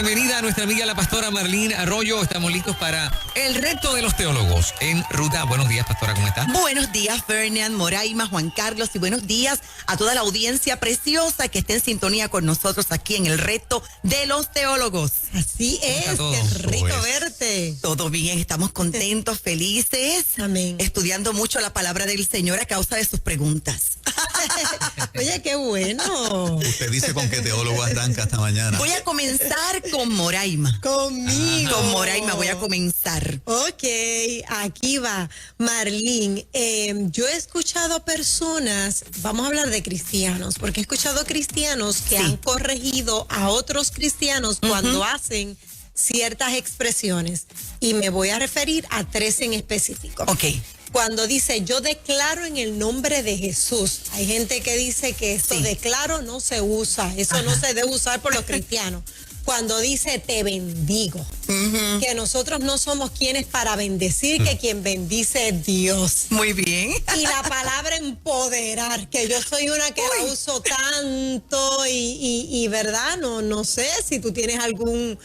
bienvenida a nuestra amiga la pastora Marlene Arroyo. Estamos listos para el reto de los teólogos en ruta. Buenos días, pastora, ¿cómo está? Buenos días, Fernand, Moraima, Juan Carlos, y buenos días a toda la audiencia preciosa que esté en sintonía con nosotros aquí en el reto de los teólogos. Así es, qué rico verte. Todo bien, estamos contentos, felices. Amén. Estudiando mucho la palabra del Señor a causa de sus preguntas. Oye, qué bueno. Usted dice con qué teólogo arranca esta mañana. Voy a comenzar con Moraima. Conmigo. Con Moraima voy a comenzar. Ok, aquí va. Marlene, yo he escuchado personas, vamos a hablar de cristianos, porque he escuchado cristianos que han corregido a otros cristianos cuando hacen ciertas expresiones. Y me voy a referir a 3 en específico. Ok. Cuando dice, yo declaro en el nombre de Jesús. Hay gente que dice que esto declaro no se usa. Eso no se debe usar por los cristianos. Cuando dice, te bendigo. Que nosotros no somos quienes para bendecir, que quien bendice es Dios. Muy bien. Y la palabra empoderar, que yo soy una que la uso tanto y verdad, no sé si tú tienes algún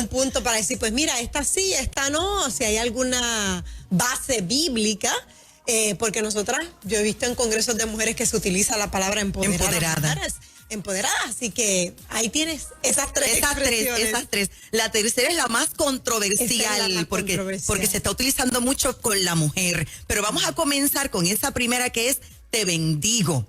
punto para decir, pues mira, esta sí, esta no, si hay alguna base bíblica, porque yo he visto en congresos de mujeres que se utiliza la palabra empoderada. Así que ahí tienes esas tres. La tercera es la más controversial, porque se está utilizando mucho con la mujer. Pero vamos a comenzar con esa primera, que es te bendigo.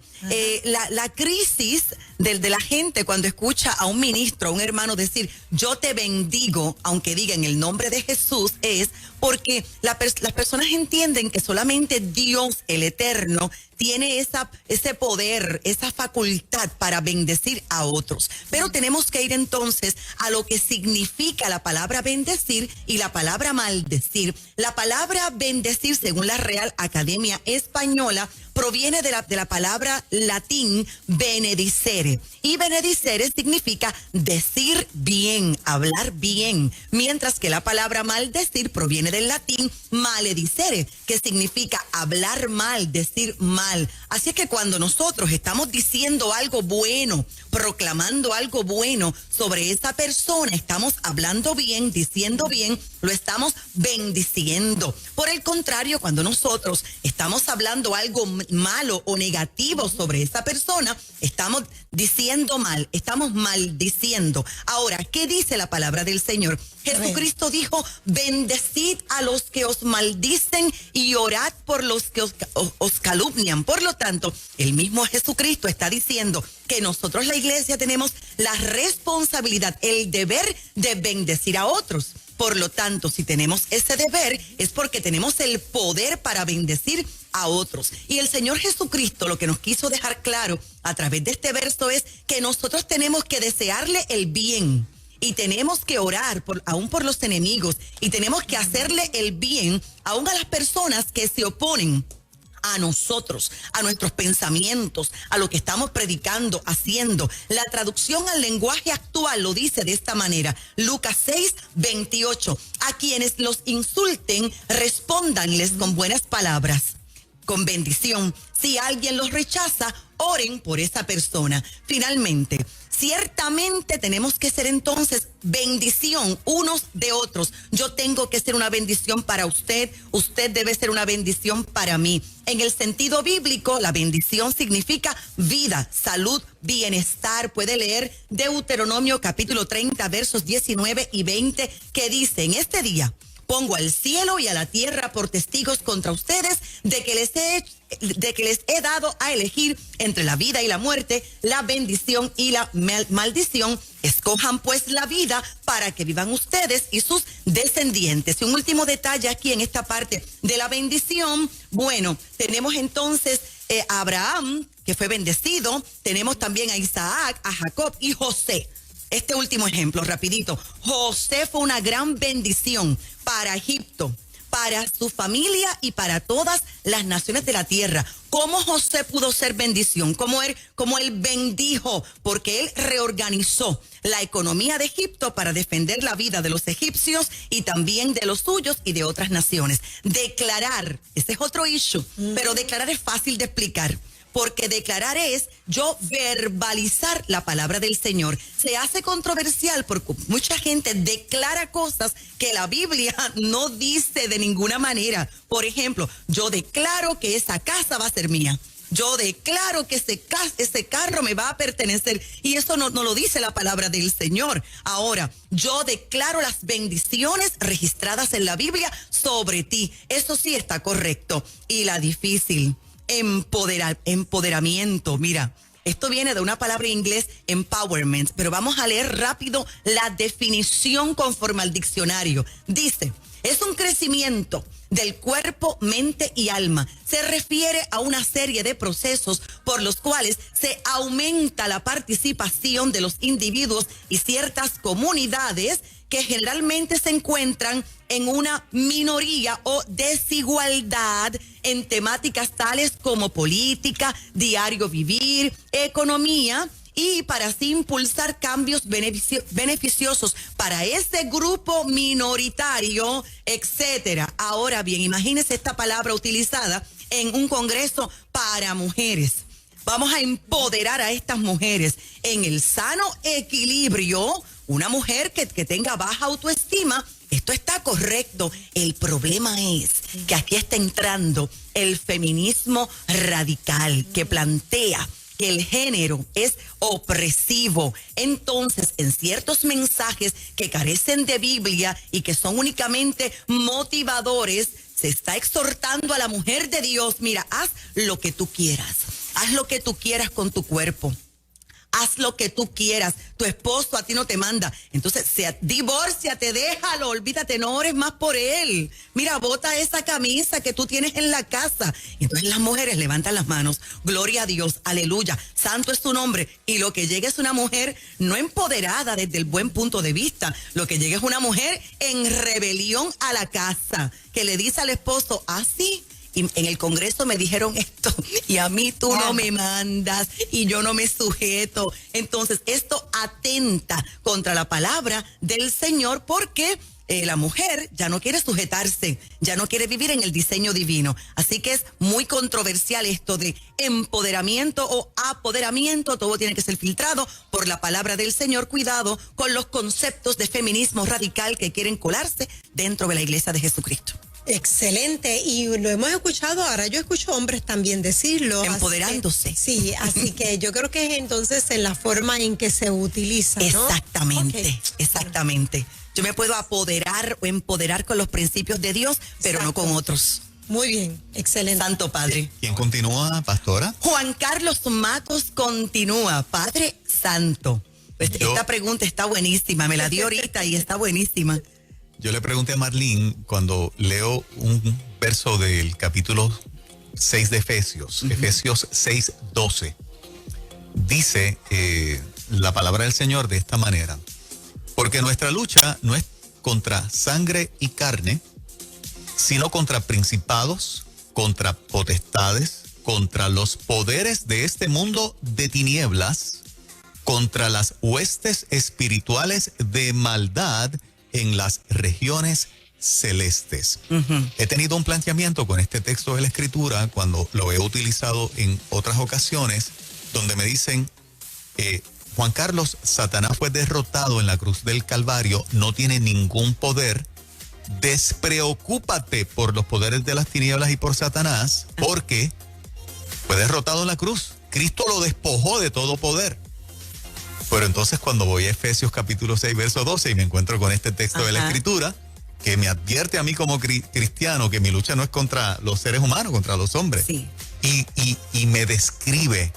La crisis de la gente cuando escucha a un ministro, a un hermano decir yo te bendigo, aunque diga en el nombre de Jesús, es porque las personas entienden que solamente Dios, el Eterno, tiene ese poder, esa facultad para bendecir a otros. Pero tenemos que ir entonces a lo que significa la palabra bendecir y la palabra maldecir. La palabra bendecir, según la Real Academia Española, proviene de la palabra latín benedicere. Y benedicere significa decir bien, hablar bien. Mientras que la palabra maldecir proviene del latín maledicere, que significa hablar mal, decir mal. Así es que cuando nosotros estamos diciendo algo bueno, proclamando algo bueno sobre esa persona, estamos hablando bien, diciendo bien, lo estamos bendiciendo. Por el contrario, cuando nosotros estamos hablando algo malo o negativo sobre esa persona, estamos diciendo mal, estamos maldiciendo. Ahora, ¿qué dice la palabra del Señor? Jesucristo dijo, bendecid a los que os maldicen y orad por los que os calumnian. Por lo tanto, el mismo Jesucristo está diciendo que nosotros, la iglesia, tenemos la responsabilidad, el deber de bendecir a otros. Por lo tanto, si tenemos ese deber, es porque tenemos el poder para bendecir a otros. Y el Señor Jesucristo lo que nos quiso dejar claro a través de este verso es que nosotros tenemos que desearle el bien. Y tenemos que orar aún por los enemigos. Y tenemos que hacerle el bien aún a las personas que se oponen a nosotros, a nuestros pensamientos, a lo que estamos predicando, haciendo. La traducción al lenguaje actual lo dice de esta manera. Lucas 6:28. A quienes los insulten, respóndanles con buenas palabras, con bendición. Si alguien los rechaza, oren por esa persona. Finalmente, ciertamente tenemos que ser entonces bendición unos de otros. Yo tengo que ser una bendición para usted, usted debe ser una bendición para mí. En el sentido bíblico, la bendición significa vida, salud, bienestar. Puede leer Deuteronomio capítulo 30, versos 19 y 20, que dice, en este día pongo al cielo y a la tierra por testigos contra ustedes de que les he dado a elegir entre la vida y la muerte, la bendición y la maldición. Escojan pues la vida para que vivan ustedes y sus descendientes. Y un último detalle aquí en esta parte de la bendición. Bueno, tenemos entonces a Abraham, que fue bendecido. Tenemos también a Isaac, a Jacob y José. Este último ejemplo, rapidito. José fue una gran bendición para Egipto, para su familia y para todas las naciones de la tierra. ¿Cómo José pudo ser bendición? ¿Cómo él bendijo? Porque él reorganizó la economía de Egipto para defender la vida de los egipcios y también de los suyos y de otras naciones. Declarar, ese es otro issue, pero declarar es fácil de explicar. porque declarar es yo verbalizar la palabra del Señor. Se hace controversial porque mucha gente declara cosas que la Biblia no dice de ninguna manera. Por ejemplo, yo declaro que esa casa va a ser mía. Yo declaro que ese carro me va a pertenecer, y eso no lo dice la palabra del Señor. Ahora, yo declaro las bendiciones registradas en la Biblia sobre ti. Eso sí está correcto. Y la difícil, empoderamiento. Mira, esto viene de una palabra en inglés, empowerment, pero vamos a leer rápido la definición conforme al diccionario. Dice, es un crecimiento del cuerpo, mente y alma. Se refiere a una serie de procesos por los cuales se aumenta la participación de los individuos y ciertas comunidades que generalmente se encuentran en una minoría o desigualdad en temáticas tales como política, diario vivir, economía, y para así impulsar cambios beneficiosos para ese grupo minoritario, etcétera. Ahora bien, imagínese esta palabra utilizada en un congreso para mujeres. Vamos a empoderar a estas mujeres en el sano equilibrio. Una mujer que tenga baja autoestima, esto está correcto. El problema es que aquí está entrando el feminismo radical que plantea que el género es opresivo. Entonces, en ciertos mensajes que carecen de Biblia y que son únicamente motivadores, se está exhortando a la mujer de Dios, mira, haz lo que tú quieras. Haz lo que tú quieras con tu cuerpo. Haz lo que tú quieras. Tu esposo a ti no te manda. Entonces, divórciate, déjalo, olvídate, no ores más por él. Mira, bota esa camisa que tú tienes en la casa. Y entonces las mujeres levantan las manos. Gloria a Dios, aleluya. Santo es tu nombre. Y lo que llega es una mujer no empoderada desde el buen punto de vista. Lo que llega es una mujer en rebelión a la casa, que le dice al esposo, así. Y en el Congreso me dijeron esto, y a mí tú no me mandas, y yo no me sujeto. Entonces, esto atenta contra la palabra del Señor, porque la mujer ya no quiere sujetarse, ya no quiere vivir en el diseño divino. Así que es muy controversial esto de empoderamiento o apoderamiento. Todo tiene que ser filtrado por la palabra del Señor. Cuidado con los conceptos de feminismo radical que quieren colarse dentro de la iglesia de Jesucristo. Excelente, y lo hemos escuchado, ahora yo escucho hombres también decirlo. Empoderándose. Sí, así que yo creo que es entonces en la forma en que se utiliza, ¿no? Exactamente, Okay. Exactamente. Yo me puedo apoderar o empoderar con los principios de Dios, pero no con otros. Muy bien, excelente. Santo Padre. ¿Quién continúa, pastora? Juan Carlos Matos continúa, Padre Santo. Esta pregunta está buenísima, me la dio ahorita y está buenísima. Yo le pregunté a Marlene cuando leo un verso del capítulo 6 de Efesios, Efesios 6:12. Dice la palabra del Señor de esta manera: porque nuestra lucha no es contra sangre y carne, sino contra principados, contra potestades, contra los poderes de este mundo de tinieblas, contra las huestes espirituales de maldad en las regiones celestes. He tenido un planteamiento con este texto de la Escritura cuando lo he utilizado en otras ocasiones, donde me dicen, Juan Carlos, Satanás fue derrotado en la cruz del Calvario, no tiene ningún poder. Despreocúpate por los poderes de las tinieblas y por Satanás, porque fue derrotado en la cruz. Cristo lo despojó de todo poder. Pero entonces cuando voy a Efesios capítulo 6, verso 12 y me encuentro con este texto de la Escritura, que me advierte a mí como cristiano que mi lucha no es contra los seres humanos, contra los hombres. Sí. Y me describe,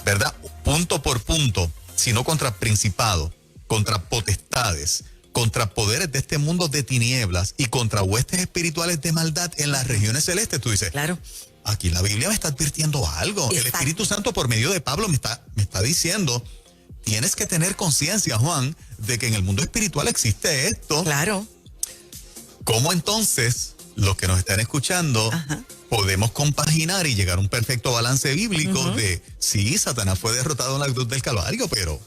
¿verdad? Punto por punto, sino contra principados, contra potestades, contra poderes de este mundo de tinieblas y contra huestes espirituales de maldad en las regiones celestes. Tú dices, claro, aquí la Biblia me está advirtiendo algo. Exacto. El Espíritu Santo por medio de Pablo me está diciendo, tienes que tener conciencia, Juan, de que en el mundo espiritual existe esto. claro. ¿Cómo entonces los que nos están escuchando podemos compaginar y llegar a un perfecto balance bíblico de, sí, Satanás fue derrotado en la cruz del Calvario, pero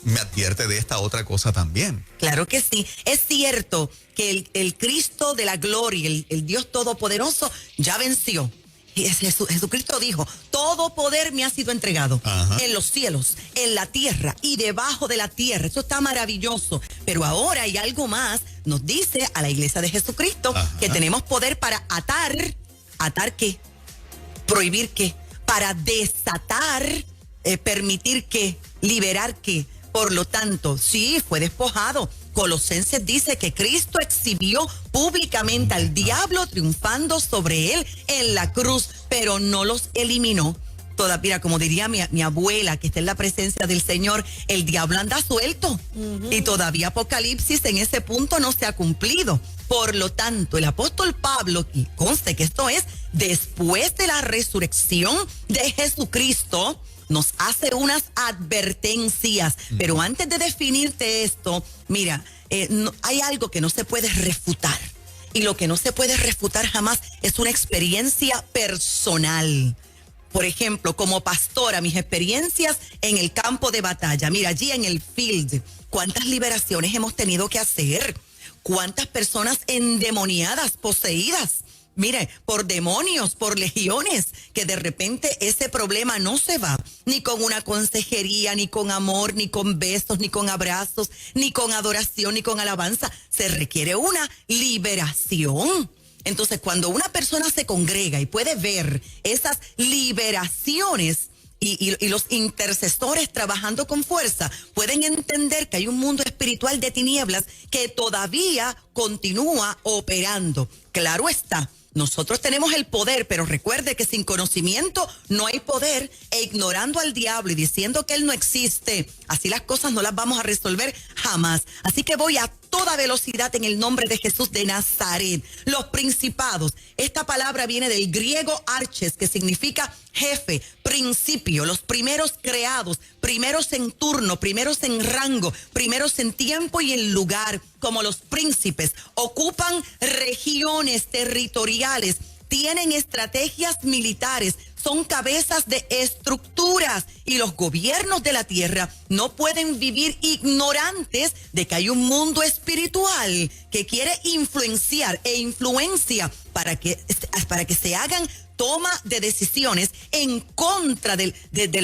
me advierte de esta otra cosa también? Claro que sí. Es cierto que el Cristo de la gloria, el Dios Todopoderoso, ya venció. Jesucristo dijo, todo poder me ha sido entregado. Ajá. En los cielos, en la tierra y debajo de la tierra. Eso está maravilloso. Pero ahora hay algo más. Nos dice a la iglesia de Jesucristo Ajá. que tenemos poder para atar. ¿Atar qué? ¿Prohibir qué? Para desatar, permitir qué, liberar qué. Por lo tanto, sí, fue despojado. Colosenses dice que Cristo exhibió públicamente al diablo triunfando sobre él en la cruz, pero no los eliminó. Mira, como diría mi abuela, que está en la presencia del Señor, el diablo anda suelto. Y todavía Apocalipsis en ese punto no se ha cumplido. Por lo tanto, el apóstol Pablo, y conste que esto es después de la resurrección de Jesucristo, nos hace unas advertencias. Pero antes de definirte esto, mira, hay algo que no se puede refutar. Y lo que no se puede refutar jamás es una experiencia personal. Por ejemplo, como pastora, mis experiencias en el campo de batalla. Mira, allí en el field, ¿cuántas liberaciones hemos tenido que hacer? ¿Cuántas personas endemoniadas, poseídas? Mire, por demonios, por legiones, que de repente ese problema no se va, ni con una consejería, ni con amor, ni con besos, ni con abrazos, ni con adoración, ni con alabanza. Se requiere una liberación. Entonces, cuando una persona se congrega y puede ver esas liberaciones y los intercesores trabajando con fuerza, pueden entender que hay un mundo espiritual de tinieblas que todavía continúa operando. Claro está. Nosotros tenemos el poder, pero recuerde que sin conocimiento no hay poder, e ignorando al diablo y diciendo que él no existe, así las cosas no las vamos a resolver jamás. Así que voy a toda velocidad en el nombre de Jesús de Nazaret. Los principados, esta palabra viene del griego arches, que significa jefe, principio, los primeros creados, primeros en turno, primeros en rango, primeros en tiempo y en lugar, como los príncipes, ocupan regiones territoriales, tienen estrategias militares, son cabezas de estructuras, y los gobiernos de la tierra no pueden vivir ignorantes de que hay un mundo espiritual que quiere influenciar e influencia para que se hagan toma de decisiones en contra del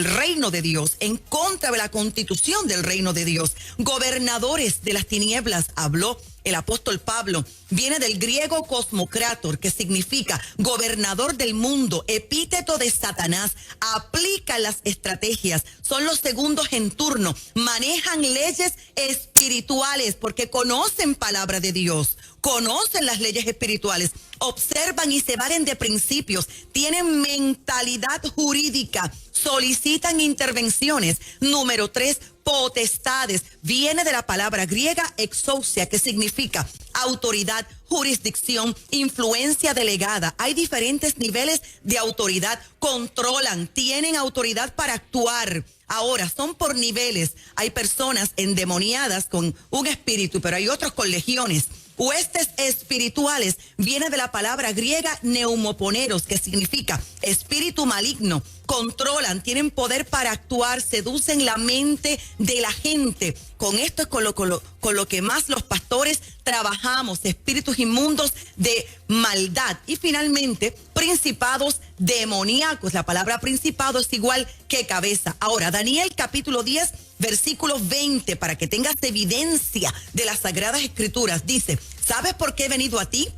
reino de Dios, en contra de la constitución del reino de Dios. Gobernadores de las tinieblas, habló el apóstol Pablo, viene del griego cosmocrator, que significa gobernador del mundo, epíteto de Satanás, aplica las estrategias, son los segundos en turno, manejan leyes espirituales porque conocen palabra de Dios, conocen las leyes espirituales, observan y se valen de principios, tienen mentalidad jurídica, solicitan intervenciones. Número 3, potestades. Viene de la palabra griega exousia, que significa autoridad, jurisdicción, influencia delegada. Hay diferentes niveles de autoridad. Controlan, tienen autoridad para actuar. Ahora, son por niveles. Hay personas endemoniadas con un espíritu, pero hay otros con legiones. Huestes espirituales, viene de la palabra griega neumoponeros, que significa espíritu maligno. Controlan, tienen poder para actuar, seducen la mente de la gente. Con esto es con lo que más los pastores trabajamos, espíritus inmundos de maldad. Y finalmente, principados demoníacos. La palabra principado es igual que cabeza. Ahora, Daniel capítulo 10, versículo 20, para que tengas evidencia de las Sagradas Escrituras, dice: ¿sabes por qué he venido a ti?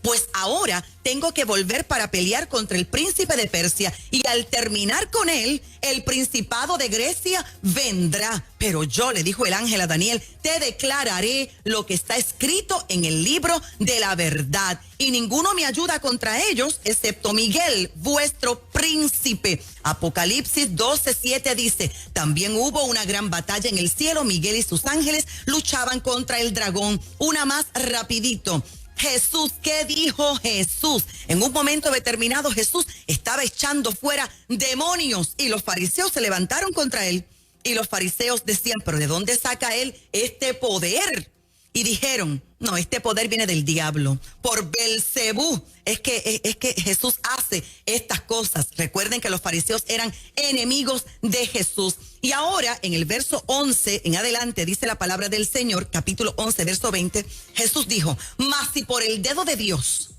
Pues ahora tengo que volver para pelear contra el príncipe de Persia, y al terminar con él, el principado de Grecia vendrá. Pero yo, le dijo el ángel a Daniel, te declararé lo que está escrito en el libro de la verdad, y ninguno me ayuda contra ellos, excepto Miguel, vuestro príncipe. Apocalipsis 12:7 dice: también hubo una gran batalla en el cielo, Miguel y sus ángeles luchaban contra el dragón. Una más rapidito. Jesús, ¿qué dijo Jesús? En un momento determinado Jesús estaba echando fuera demonios y los fariseos se levantaron contra él, y los fariseos decían: ¿pero de dónde saca él este poder? Y dijeron: no, este poder viene del diablo. Por Belcebú es que Jesús hace estas cosas. Recuerden que los fariseos eran enemigos de Jesús. Y ahora, en el verso 11 en adelante, dice la palabra del Señor, capítulo 11, verso 20, Jesús dijo: mas si por el dedo de Dios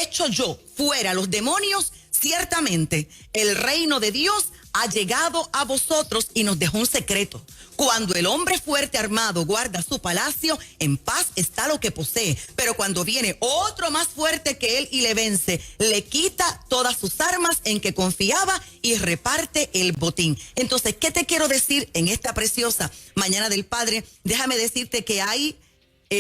echo yo fuera los demonios, Ciertamente, el reino de Dios ha llegado a vosotros y nos dejó un secreto. Cuando el hombre fuerte armado guarda su palacio, en paz está lo que posee. Pero cuando viene otro más fuerte que él y le vence, le quita todas sus armas en que confiaba y reparte el botín. Entonces, ¿qué te quiero decir en esta preciosa Mañana del Padre? Déjame decirte que hay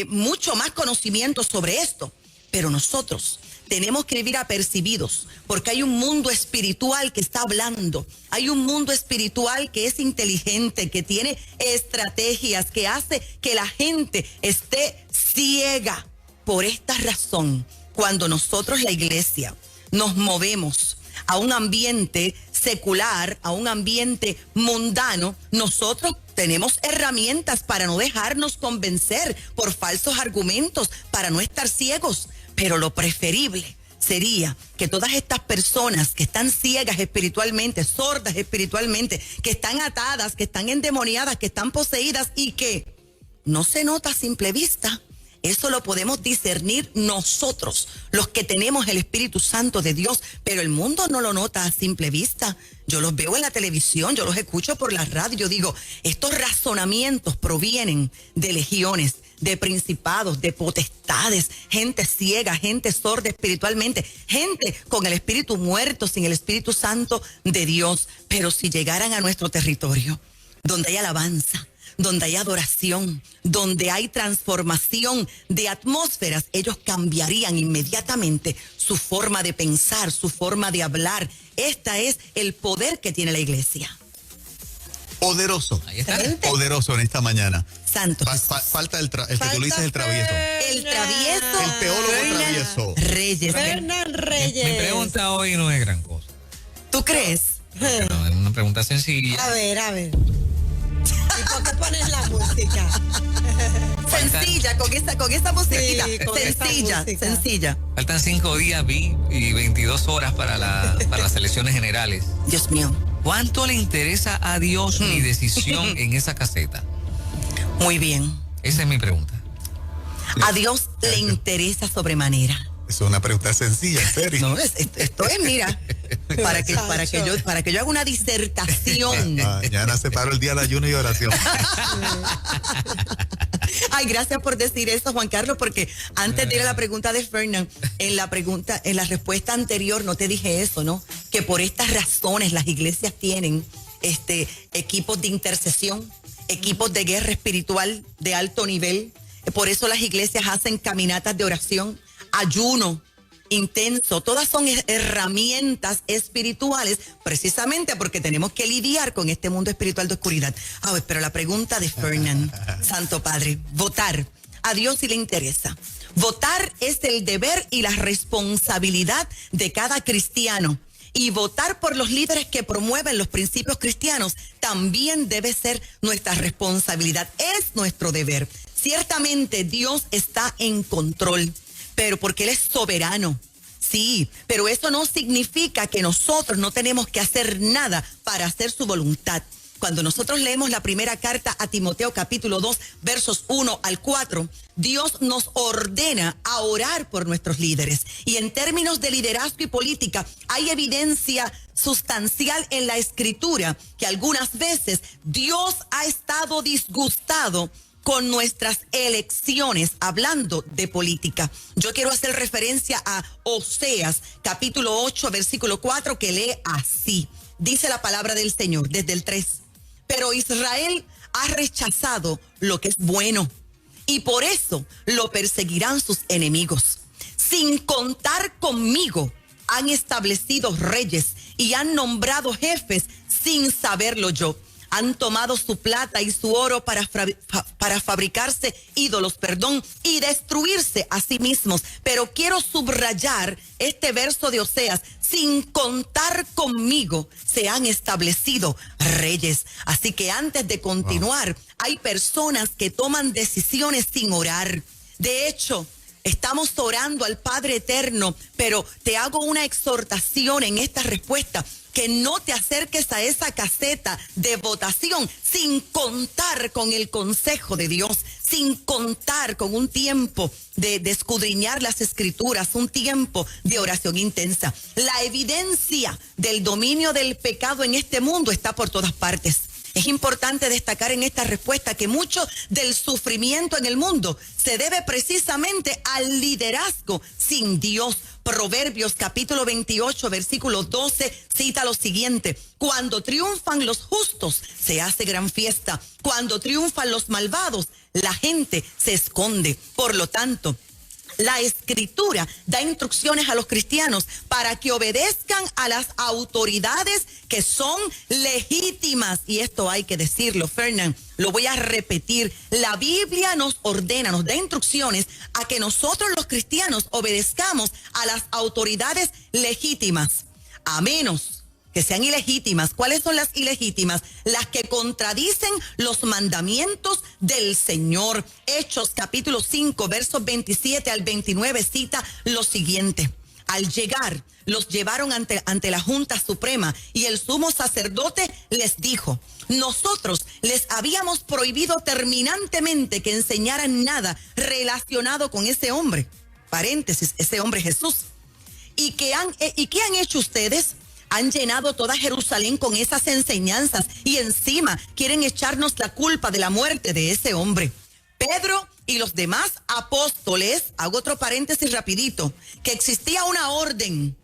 mucho más conocimiento sobre esto, pero nosotros tenemos que vivir apercibidos, porque hay un mundo espiritual que está hablando, hay un mundo espiritual que es inteligente, que tiene estrategias, que hace que la gente esté ciega. Por esta razón, cuando nosotros, la iglesia, nos movemos a un ambiente secular, a un ambiente mundano, nosotros tenemos herramientas para no dejarnos convencer por falsos argumentos, para no estar ciegos. Pero lo preferible sería que todas estas personas que están ciegas espiritualmente, sordas espiritualmente, que están atadas, que están endemoniadas, que están poseídas y que no se nota a simple vista, eso lo podemos discernir nosotros, los que tenemos el Espíritu Santo de Dios, pero el mundo no lo nota a simple vista. Yo los veo en la televisión, yo los escucho por la radio, yo digo, estos razonamientos provienen de legiones, de principados, de potestades, gente ciega, gente sorda espiritualmente, gente con el espíritu muerto, sin el Espíritu Santo de Dios. Pero si llegaran a nuestro territorio, donde hay alabanza, donde hay adoración, donde hay transformación de atmósferas, ellos cambiarían inmediatamente su forma de pensar, su forma de hablar. Este es el poder que tiene la iglesia. Poderoso. Ahí está. Poderoso en esta mañana. Santo Jesús. Falta el que tú le dices el travieso. El travieso. El teólogo travieso. Reyes. Fernán Reyes. Mi pregunta hoy no es gran cosa. ¿Tú crees? No, es una pregunta sencilla. A ver. ¿Y por qué pones la música? Sencilla, con esa musiquita. Sí, con sencilla, esa música. sencilla. Faltan 5 días, y 22 horas para las elecciones generales. Dios mío. ¿Cuánto le interesa a Dios mi decisión en esa caseta? Muy bien. Esa es mi pregunta. A Dios le interesa sobremanera. Es una pregunta sencilla, en serio. No, esto es, mira, para que yo haga una disertación. Mañana separo el día de ayuno y oración. Ay, gracias por decir eso, Juan Carlos, porque antes de ir a la pregunta de Fernán, en la respuesta anterior no te dije eso, ¿no? Que por estas razones las iglesias tienen equipos de intercesión, equipos de guerra espiritual de alto nivel. Por eso las iglesias hacen caminatas de oración, ayuno intenso. Todas son herramientas espirituales, precisamente porque tenemos que lidiar con este mundo espiritual de oscuridad. Pero la pregunta de Fernán, Santo Padre, votar. A Dios sí le interesa. Votar es el deber y la responsabilidad de cada cristiano. Y votar por los líderes que promueven los principios cristianos también debe ser nuestra responsabilidad. Es nuestro deber. Ciertamente Dios está en control, pero porque Él es soberano. Sí, pero eso no significa que nosotros no tenemos que hacer nada para hacer su voluntad. Cuando nosotros leemos la primera carta a Timoteo capítulo 2, versos 1 al 4, Dios nos ordena a orar por nuestros líderes. Y en términos de liderazgo y política, hay evidencia sustancial en la Escritura que algunas veces Dios ha estado disgustado con nuestras elecciones, hablando de política. Yo quiero hacer referencia a Oseas, capítulo 8, versículo 4, que lee así. Dice la palabra del Señor, desde el 3. Pero Israel ha rechazado lo que es bueno, y por eso lo perseguirán sus enemigos. Sin contar conmigo, han establecido reyes y han nombrado jefes sin saberlo yo. Han tomado su plata y su oro para fabricarse ídolos, y destruirse a sí mismos. Pero quiero subrayar este verso de Oseas: sin contar conmigo se han establecido reyes. Así que antes de continuar, hay personas que toman decisiones sin orar. De hecho, estamos orando al Padre Eterno, pero te hago una exhortación en esta respuesta, que no te acerques a esa caseta de votación sin contar con el consejo de Dios, sin contar con un tiempo de escudriñar las escrituras, un tiempo de oración intensa. La evidencia del dominio del pecado en este mundo está por todas partes. Es importante destacar en esta respuesta que mucho del sufrimiento en el mundo se debe precisamente al liderazgo sin Dios. Proverbios capítulo 28, versículo 12, cita lo siguiente: cuando triunfan los justos, se hace gran fiesta. Cuando triunfan los malvados, la gente se esconde. Por lo tanto, la Escritura da instrucciones a los cristianos para que obedezcan a las autoridades que son legítimas. Y esto hay que decirlo, Fernán, lo voy a repetir. La Biblia nos ordena, nos da instrucciones a que nosotros los cristianos obedezcamos a las autoridades legítimas, a menos que sean ilegítimas. ¿Cuáles son las ilegítimas? Las que contradicen los mandamientos del Señor. Hechos capítulo 5, versos 27 al 29 cita lo siguiente: al llegar, los llevaron ante la Junta Suprema y el sumo sacerdote les dijo: nosotros les habíamos prohibido terminantemente que enseñaran nada relacionado con ese hombre, paréntesis, ese hombre Jesús. ¿Y qué han hecho ustedes? Han llenado toda Jerusalén con esas enseñanzas y encima quieren echarnos la culpa de la muerte de ese hombre. Pedro y los demás apóstoles, hago otro paréntesis rapidito, que existía una orden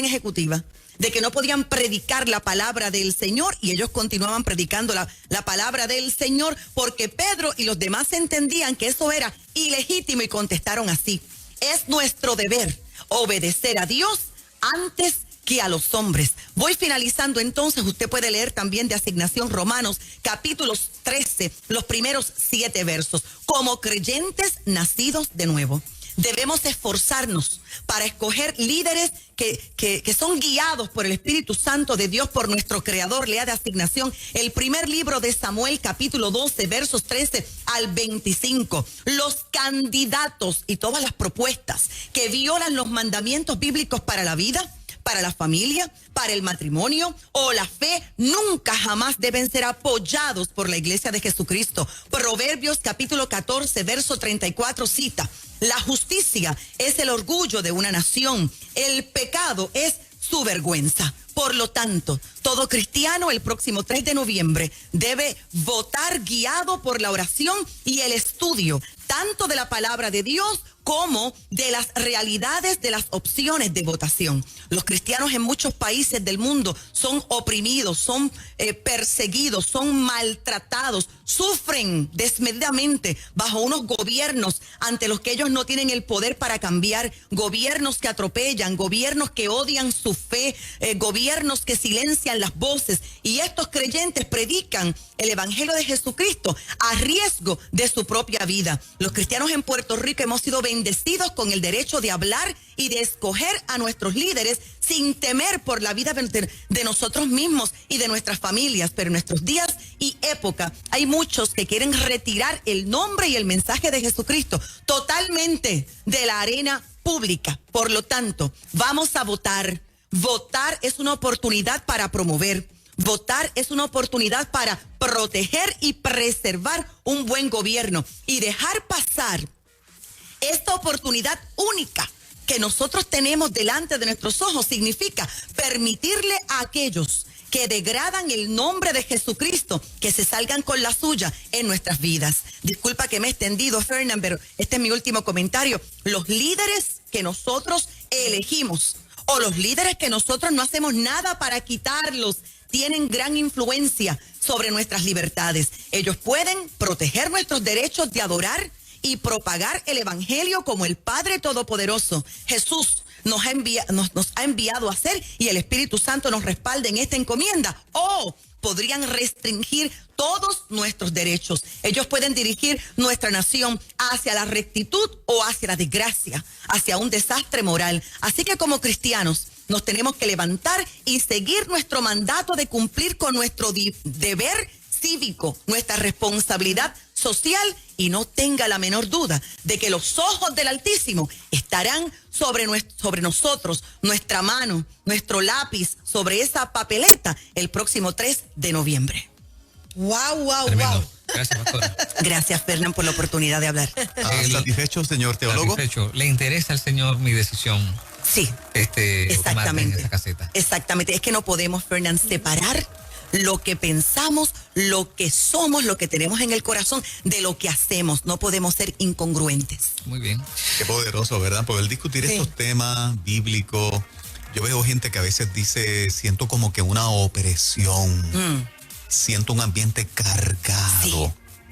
ejecutiva de que no podían predicar la palabra del Señor, y ellos continuaban predicando la palabra del Señor porque Pedro y los demás entendían que eso era ilegítimo y contestaron así: es nuestro deber obedecer a Dios antes que a los hombres. Voy finalizando entonces. Usted puede leer también de asignación Romanos capítulo 13, los primeros 7 versos. Como creyentes nacidos de nuevo, debemos esforzarnos para escoger líderes que son guiados por el Espíritu Santo de Dios, por nuestro Creador. Lea de asignación el primer libro de Samuel, capítulo 12, versos 13 al 25. Los candidatos y todas las propuestas que violan los mandamientos bíblicos para la vida, para la familia, para el matrimonio o la fe, nunca jamás deben ser apoyados por la Iglesia de Jesucristo. Proverbios capítulo 14, verso 34 cita: la justicia es el orgullo de una nación, el pecado es su vergüenza. Por lo tanto, todo cristiano el próximo 3 de noviembre debe votar guiado por la oración y el estudio, tanto de la palabra de Dios como de las realidades de las opciones de votación. Los cristianos en muchos países del mundo son oprimidos, son perseguidos, son maltratados, sufren desmedidamente bajo unos gobiernos ante los que ellos no tienen el poder para cambiar, gobiernos que atropellan, gobiernos que odian su fe, gobiernos que silencian las voces, y estos creyentes predican el evangelio de Jesucristo a riesgo de su propia vida. Los cristianos en Puerto Rico hemos sido bendecidos con el derecho de hablar y de escoger a nuestros líderes sin temer por la vida de nosotros mismos y de nuestras familias. Pero en nuestros días y época hay muchos que quieren retirar el nombre y el mensaje de Jesucristo totalmente de la arena pública. Por lo tanto, vamos a votar. Votar es una oportunidad para promover. Votar es una oportunidad para proteger y preservar un buen gobierno, y dejar pasar esta oportunidad única que nosotros tenemos delante de nuestros ojos significa permitirle a aquellos que degradan el nombre de Jesucristo que se salgan con la suya en nuestras vidas. Disculpa que me he extendido, Fernán, pero este es mi último comentario. Los líderes que nosotros elegimos, o los líderes que nosotros no hacemos nada para quitarlos, tienen gran influencia sobre nuestras libertades. Ellos pueden proteger nuestros derechos de adorar y propagar el evangelio como el Padre Todopoderoso, Jesús, nos ha enviado a hacer, y el Espíritu Santo nos respalda en esta encomienda. O podrían restringir todos nuestros derechos. Ellos pueden dirigir nuestra nación hacia la rectitud o hacia la desgracia, hacia un desastre moral. Así que como cristianos nos tenemos que levantar y seguir nuestro mandato de cumplir con nuestro deber cívico, nuestra responsabilidad social y no tenga la menor duda de que los ojos del Altísimo estarán sobre nosotros, nuestra mano, nuestro lápiz, sobre esa papeleta el próximo 3 de noviembre. Wow. Gracias, pastora. Gracias, Fernán, por la oportunidad de hablar. ¿Satisfecho, señor teólogo? Satisfecho. ¿Le interesa al Señor mi decisión? Sí, Exactamente. En esa caseta. Exactamente. Es que no podemos, Fernán, separar lo que pensamos, lo que somos, lo que tenemos en el corazón, de lo que hacemos. No podemos ser incongruentes. Muy bien. Qué poderoso, ¿verdad? Poder discutir estos temas bíblicos. Yo veo gente que a veces dice, siento como que una opresión. Siento un ambiente cargado. Sí.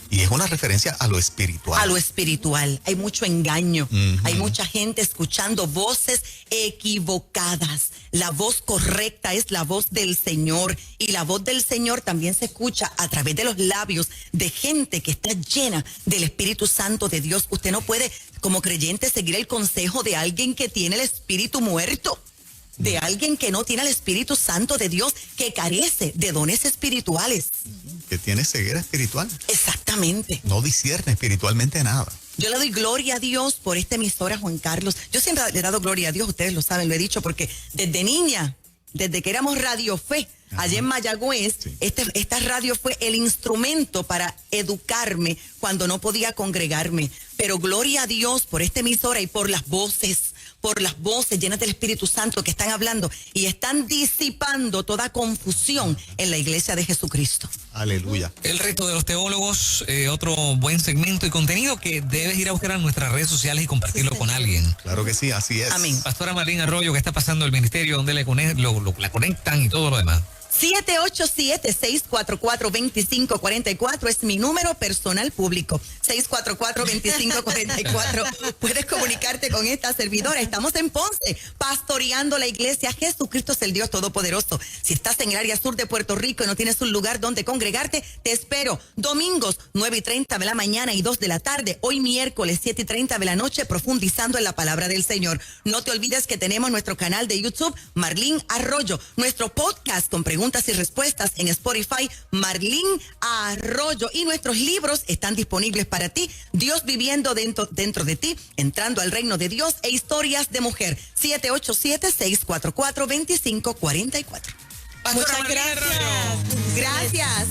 Y es una referencia a lo espiritual. A lo espiritual. Hay mucho engaño. Hay mucha gente escuchando voces equivocadas. La voz correcta es la voz del Señor. Y la voz del Señor también se escucha a través de los labios de gente que está llena del Espíritu Santo de Dios. Usted no puede, como creyente, seguir el consejo de alguien que tiene el espíritu muerto. De alguien que no tiene el Espíritu Santo de Dios, que carece de dones espirituales. Que tiene ceguera espiritual. Exactamente. No discierne espiritualmente nada. Yo le doy gloria a Dios por esta emisora, Juan Carlos. Yo siempre le he dado gloria a Dios, ustedes lo saben, lo he dicho, porque desde niña, desde que éramos Radio Fe, allá en Mayagüez, esta radio fue el instrumento para educarme cuando no podía congregarme. Pero gloria a Dios por esta emisora y por las voces llenas del Espíritu Santo que están hablando y están disipando toda confusión en la iglesia de Jesucristo. Aleluya. El reto de los teólogos, otro buen segmento y contenido que debes ir a buscar en nuestras redes sociales y compartirlo con alguien. Claro que sí, así es. Amén. Pastora Marlene Arroyo, ¿qué está pasando en el ministerio? ¿Dónde la conectan y todo lo demás? 787-644-2544 es mi número personal público. 644-2544. Puedes comunicarte con esta servidora. Estamos en Ponce, pastoreando la iglesia. Jesucristo es el Dios Todopoderoso. Si estás en el área sur de Puerto Rico y no tienes un lugar donde congregarte, te espero. Domingos, 9:30 de la mañana y 2 de la tarde. Hoy miércoles, 7:30 de la noche, profundizando en la palabra del Señor. No te olvides que tenemos nuestro canal de YouTube, Marlene Arroyo. Nuestro podcast con preguntas y respuestas en Spotify, Marlene Arroyo. Y nuestros libros están disponibles para ti. Dios viviendo dentro de ti, entrando al reino de Dios e historias de mujer. 787-644-2544. Muchas gracias. Gracias.